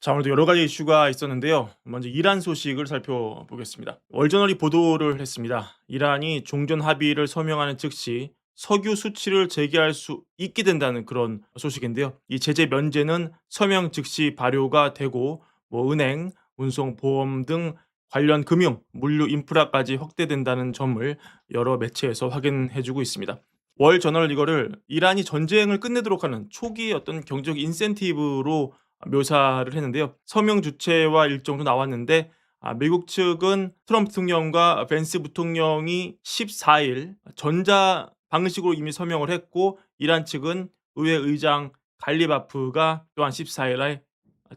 자, 오늘도 여러 가지 이슈가 있었는데요. 먼저 이란 소식을 살펴보겠습니다. 월저널이 보도를 했습니다. 이란이 종전 합의를 서명하는 즉시 석유 수출을 재개할 수 있게 된다는 그런 소식인데요. 이 제재 면제는 서명 즉시 발효가 되고 은행, 운송, 보험 등 관련 금융, 물류 인프라까지 확대된다는 점을 여러 매체에서 확인해주고 있습니다. 월저널 이거를 이란이 전쟁을 끝내도록 하는 초기의 어떤 경제적 인센티브로 묘사를 했는데요. 서명 주체와 일정도 나왔는데 미국 측은 트럼프 대통령과 벤스 부통령이 14일 전자 방식으로 이미 서명을 했고, 이란 측은 의회 의장 갈리바프가 또한 14일에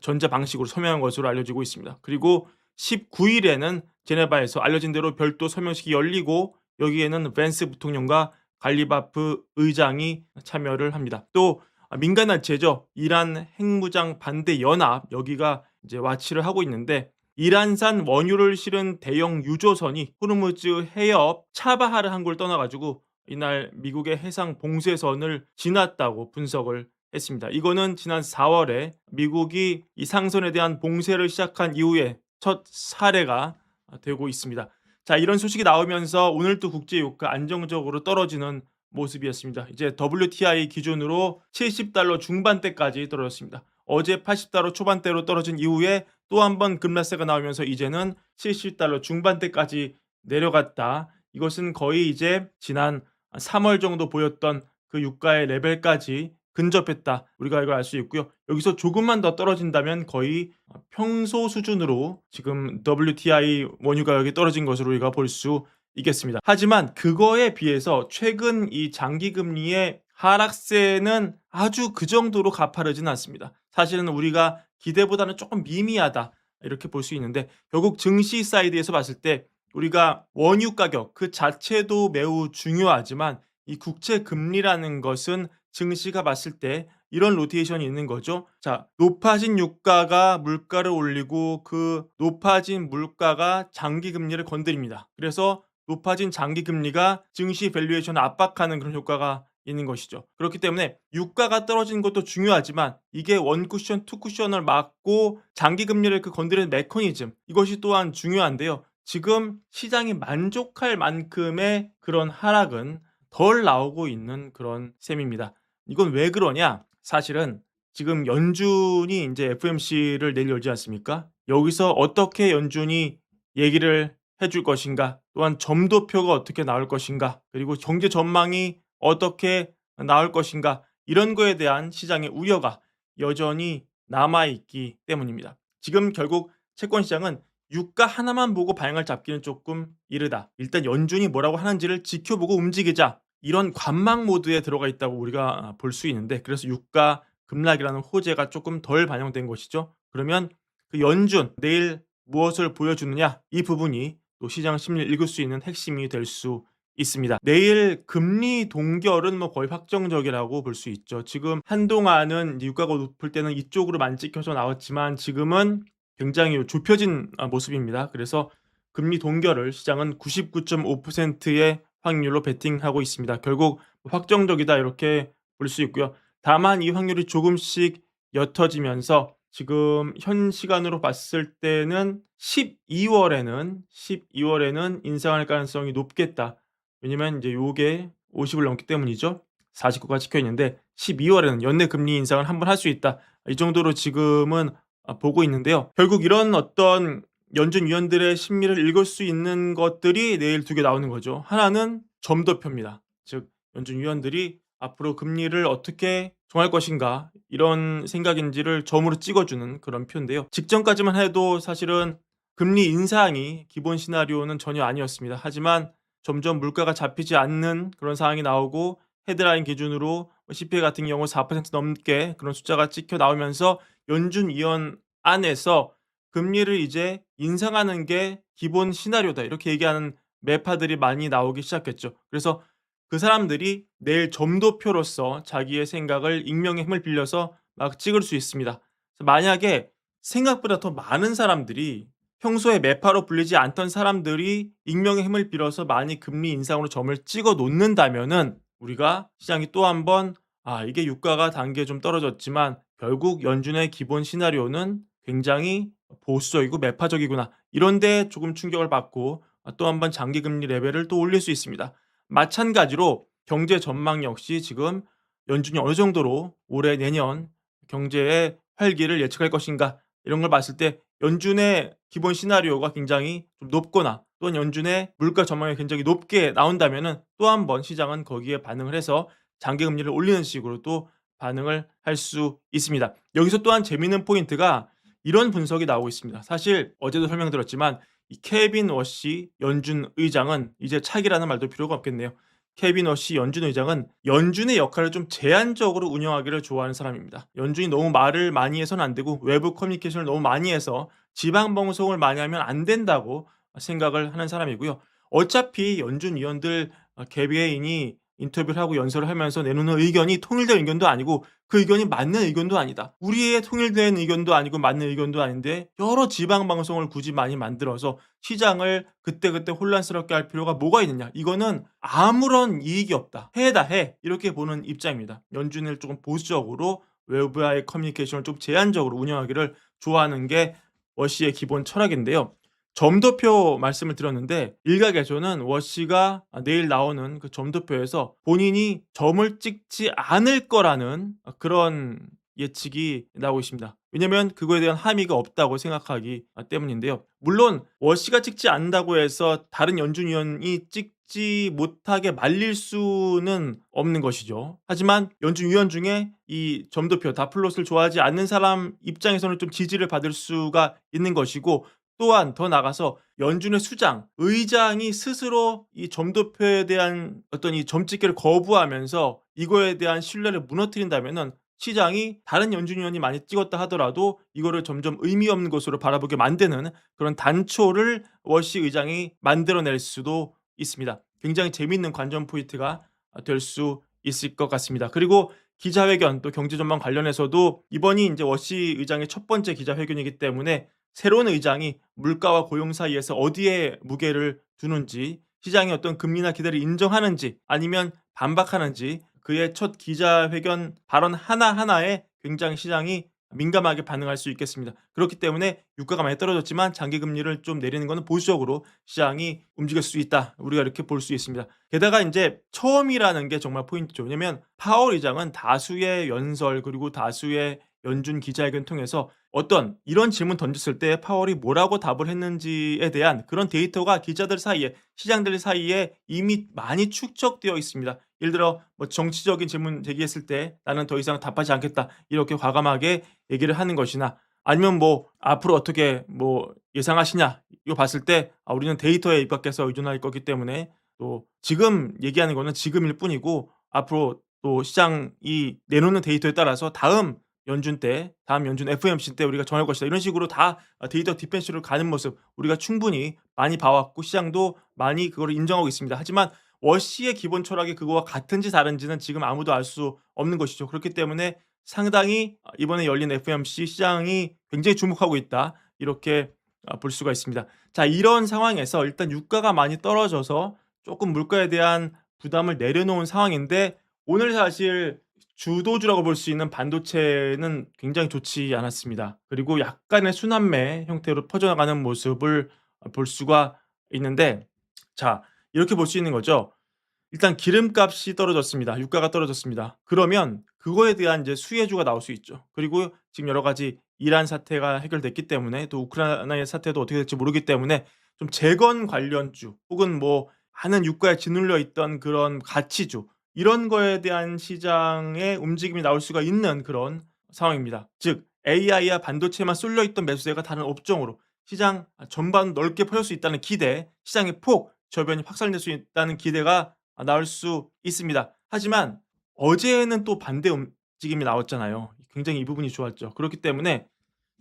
전자 방식으로 서명한 것으로 알려지고 있습니다. 그리고 19일에는 제네바에서 알려진 대로 별도 서명식이 열리고, 여기에는 벤스 부통령과 갈리바프 의장이 참여를 합니다. 또 민간단체죠. 이란 핵무장 반대 연합, 여기가 이제 와치를 하고 있는데, 이란산 원유를 실은 대형 유조선이 호르무즈 해협 차바하르 항구를 떠나가지고 이날 미국의 해상 봉쇄선을 지났다고 분석을 했습니다. 이거는 지난 4월에 미국이 이 상선에 대한 봉쇄를 시작한 이후에 첫 사례가 되고 있습니다. 자, 이런 소식이 나오면서 오늘도 국제 유가 안정적으로 떨어지는 모습이었습니다. 이제 WTI 기준으로 70달러 중반대까지 떨어졌습니다. 어제 80달러 초반대로 떨어진 이후에 또 한 번 급락세가 나오면서 이제는 70달러 중반대까지 내려갔다. 이것은 거의 이제 지난 3월 정도 보였던 그 유가의 레벨까지 근접했다. 우리가 이걸 알 수 있고요. 여기서 조금만 더 떨어진다면 거의 평소 수준으로 지금 WTI 원유 가격이 떨어진 것으로 우리가 볼 수 있겠습니다. 하지만 그거에 비해서 최근 이 장기 금리의 하락세는 아주 그 정도로 가파르진 않습니다. 사실은 우리가 기대보다는 조금 미미하다, 이렇게 볼 수 있는데, 결국 증시 사이드에서 봤을 때 우리가 원유 가격 그 자체도 매우 중요하지만 이 국채 금리라는 것은 증시가 봤을 때 이런 로테이션이 있는 거죠. 자, 높아진 유가가 물가를 올리고 그 높아진 물가가 장기 금리를 건드립니다. 그래서 높아진 장기 금리가 증시 밸류에이션을 압박하는 그런 효과가 있는 것이죠. 그렇기 때문에 유가가 떨어지는 것도 중요하지만 이게 원 쿠션, 투 쿠션을 막고 장기 금리를 건드리는 메커니즘, 이것이 또한 중요한데요. 지금 시장이 만족할 만큼의 그런 하락은 덜 나오고 있는 그런 셈입니다. 이건 왜 그러냐? 사실은 지금 연준이 이제 FOMC를 내일 열지 않습니까? 여기서 어떻게 연준이 얘기를 해줄 것인가, 또한 점도표가 어떻게 나올 것인가, 그리고 경제 전망이 어떻게 나올 것인가, 이런 거에 대한 시장의 우려가 여전히 남아있기 때문입니다. 지금 결국 채권 시장은 유가 하나만 보고 방향을 잡기는 조금 이르다. 일단 연준이 뭐라고 하는지를 지켜보고 움직이자, 이런 관망 모드에 들어가 있다고 우리가 볼 수 있는데, 그래서 유가 급락이라는 호재가 조금 덜 반영된 것이죠. 그러면 그 연준 내일 무엇을 보여주느냐, 이 부분이 또 시장 심리를 읽을 수 있는 핵심이 될 수 있습니다. 내일 금리 동결은 거의 확정적이라고 볼 수 있죠. 지금 한동안은 유가가 높을 때는 이쪽으로 많이 찍혀서 나왔지만 지금은 굉장히 좁혀진 모습입니다. 그래서 금리 동결을 시장은 99.5%의 확률로 베팅하고 있습니다. 결국 확정적이다, 이렇게 볼 수 있고요. 다만 이 확률이 조금씩 옅어지면서 지금 현 시간으로 봤을 때는 12월에는 인상할 가능성이 높겠다. 왜냐면 이제 요게 50을 넘기 때문이죠. 49가 찍혀 있는데 12월에는 연내 금리 인상을 한번 할 수 있다. 이 정도로 지금은 보고 있는데요. 결국 이런 어떤 연준 위원들의 심리를 읽을 수 있는 것들이 내일 두 개 나오는 거죠. 하나는 점도표입니다. 즉 연준 위원들이 앞으로 금리를 어떻게 정할 것인가, 이런 생각인지를 점으로 찍어주는 그런 표인데요. 직전까지만 해도 사실은 금리 인상이 기본 시나리오는 전혀 아니었습니다. 하지만 점점 물가가 잡히지 않는 그런 상황이 나오고 헤드라인 기준으로 CPI 같은 경우 4% 넘게 그런 숫자가 찍혀 나오면서 연준 위원 안에서 금리를 이제 인상하는 게 기본 시나리오다, 이렇게 얘기하는 매파들이 많이 나오기 시작했죠. 그래서 그 사람들이 내일 점도표로서 자기의 생각을 익명의 힘을 빌려서 막 찍을 수 있습니다. 그래서 만약에 생각보다 더 많은 사람들이, 평소에 매파로 불리지 않던 사람들이 익명의 힘을 빌어서 많이 금리 인상으로 점을 찍어 놓는다면은 우리가 시장이 또 한 번 이게 유가가 단계 좀 떨어졌지만 결국 연준의 기본 시나리오는 굉장히 보수적이고 매파적이구나. 이런 데 조금 충격을 받고 또 한번 장기 금리 레벨을 또 올릴 수 있습니다. 마찬가지로 경제 전망 역시 지금 연준이 어느 정도로 올해 내년 경제의 활기를 예측할 것인가 이런 걸 봤을 때 연준의 기본 시나리오가 굉장히 좀 높거나 또는 연준의 물가 전망이 굉장히 높게 나온다면은 또 한 번 시장은 거기에 반응을 해서 장기 금리를 올리는 식으로 또 반응을 할 수 있습니다. 여기서 또한 재미있는 포인트가 이런 분석이 나오고 있습니다. 사실 어제도 설명드렸지만 이 케빈 워시 연준 의장은 이제 차기라는 말도 필요가 없겠네요. 케빈 워시 연준 의장은 연준의 역할을 좀 제한적으로 운영하기를 좋아하는 사람입니다. 연준이 너무 말을 많이 해서는 안 되고 외부 커뮤니케이션을 너무 많이 해서 지방 방송을 많이 하면 안 된다고 생각을 하는 사람이고요. 어차피 연준 위원들 개개인이 인터뷰를 하고 연설을 하면서 내놓는 의견이 통일된 의견도 아니고 그 의견이 맞는 의견도 아니다. 우리의 통일된 의견도 아니고 맞는 의견도 아닌데 여러 지방 방송을 굳이 많이 만들어서 시장을 그때그때 혼란스럽게 할 필요가 뭐가 있느냐. 이거는 아무런 이익이 없다. 해다 해. 이렇게 보는 입장입니다. 연준을 조금 보수적으로 외부와의 커뮤니케이션을 좀 제한적으로 운영하기를 좋아하는 게 워시의 기본 철학인데요. 점도표 말씀을 드렸는데 일각에서는 워시가 내일 나오는 그 점도표에서 본인이 점을 찍지 않을 거라는 그런 예측이 나오고 있습니다. 왜냐면 그거에 대한 함의가 없다고 생각하기 때문인데요. 물론 워시가 찍지 않는다고 해서 다른 연준 위원이 찍지 못하게 말릴 수는 없는 것이죠. 하지만 연준 위원 중에 이 점도표 다플롯을 좋아하지 않는 사람 입장에서는 좀 지지를 받을 수가 있는 것이고 또한 더 나아가서 연준의 수장, 의장이 스스로 이 점도표에 대한 어떤 이 점찍기를 거부하면서 이거에 대한 신뢰를 무너뜨린다면은 시장이 다른 연준 위원이 많이 찍었다 하더라도 이거를 점점 의미 없는 것으로 바라보게 만드는 그런 단초를 워시 의장이 만들어낼 수도 있습니다. 굉장히 재미있는 관전 포인트가 될 수 있을 것 같습니다. 그리고 기자회견 또 경제 전망 관련해서도 이번이 인제 워시 의장의 첫 번째 기자회견이기 때문에 새로운 의장이 물가와 고용 사이에서 어디에 무게를 두는지, 시장의 어떤 금리나 기대를 인정하는지 아니면 반박하는지 그의 첫 기자회견 발언 하나하나에 굉장히 시장이 민감하게 반응할 수 있겠습니다. 그렇기 때문에 유가가 많이 떨어졌지만 장기 금리를 좀 내리는 것은 보수적으로 시장이 움직일 수 있다. 우리가 이렇게 볼 수 있습니다. 게다가 인제 처음이라는 게 정말 포인트죠. 왜냐면 파월 의장은 다수의 연설 그리고 다수의 연준 기자회견 통해서 어떤 이런 질문 던졌을 때 파월이 뭐라고 답을 했는지에 대한 그런 데이터가 기자들 사이에 시장들 사이에 이미 많이 축적되어 있습니다. 예를 들어 뭐 정치적인 질문 제기했을 때 "나는 더 이상 답하지 않겠다." 이렇게 과감하게 얘기를 하는 것이나 아니면 뭐 "앞으로 어떻게 뭐 예상하시냐?" 이거 봤을 때 우리는 데이터에 입각해서 의존할 거기 때문에 또 지금 얘기하는 거는 지금일 뿐이고 앞으로 또 시장이 내놓는 데이터에 따라서 다음 연준 FOMC 때 우리가 정할 것이다." 이런 식으로 다 데이터 디펜시로 가는 모습 우리가 충분히 많이 봐 왔고 시장도 많이 그거를 인정하고 있습니다. 하지만 워시의 기본 철학이 그거와 같은지 다른지는 지금 아무도 알 수 없는 것이죠. 그렇기 때문에 상당히 이번에 열린 FOMC 시장이 굉장히 주목하고 있다. 이렇게 볼 수가 있습니다. 자, 이런 상황에서 일단 유가가 많이 떨어져서 쪼끔 물가에 대한 부담을 내려놓은 상황인데 오늘 사실 주도주라고 볼 수 있는 반도체는 굉장히 좋지 않았습니다. 그리고 약간의 순환매 형태로 퍼져나가는 모습을 볼 수가 있는데 자, 이렇게 볼 수 있는 거죠. 일단 기름값이 떨어졌습니다. 유가가 떨어졌습니다. 그러면 그거에 대한 이제 수혜주가 나올 수 있죠. 그리고 지금 여러 가지 이란 사태가 해결됐기 때문에 또 우크라이나의 사태도 어떻게 될지 모르기 때문에 좀 재건 관련주 혹은 뭐 많은 유가에 짓눌려 있던 그런 가치주 이런 거에 대한 시장의 움직임이 나올 수가 있는 그런 상황입니다. 즉 AI와 반도체에만 쏠려 있던 매수세가 다른 업종으로 시장 전반 넓게 퍼질 수 있다는 기대, 시장의 폭 저변이 확산될 수 있다는 기대가 나올 수 있습니다. 하지만 어제는 또 반대 움직임이 나왔잖아요. 굉장히 이 부분이 좋았죠. 그렇기 때문에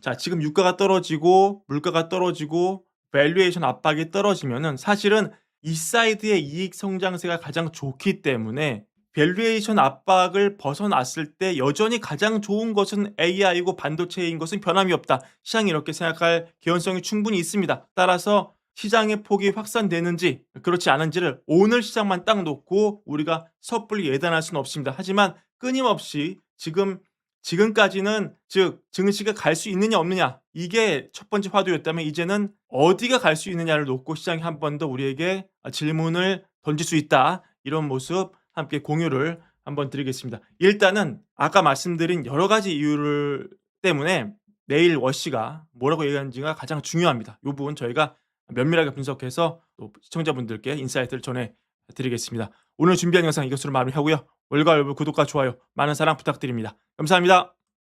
자, 지금 유가가 떨어지고 물가가 떨어지고 밸류에이션 압박이 떨어지면은 사실은 이 사이드의 이익 성장세가 가장 좋기 때문에 밸류에이션 압박을 벗어났을 때 여전히 가장 좋은 것은 AI이고 반도체인 것은 변함이 없다. 시장이 이렇게 생각할 개연성이 충분히 있습니다. 따라서 시장의 폭이 확산되는지 그렇지 않은지를 오늘 시장만 딱 놓고 우리가 섣불리 예단할 수는 없습니다. 하지만 끊임없이 지금 지금까지는 즉 증시가 갈 수 있느냐 없느냐 이게 첫 번째 화두였다면 이제는 어디가 갈 수 있느냐를 놓고 시장이 한 번 더 우리에게 질문을 던질 수 있다. 이런 모습 함께 공유를 한번 드리겠습니다. 일단은 아까 말씀드린 여러 가지 이유를 때문에 내일 워시가 뭐라고 얘기하는지가 가장 중요합니다. 요 부분 저희가 면밀하게 분석해서 또 시청자분들께 인사이트를 전해 드리겠습니다. 오늘 준비한 영상 이것으로 마무리하고요. 월가월부 구독과 좋아요 많은 사랑 부탁드립니다. 감사합니다.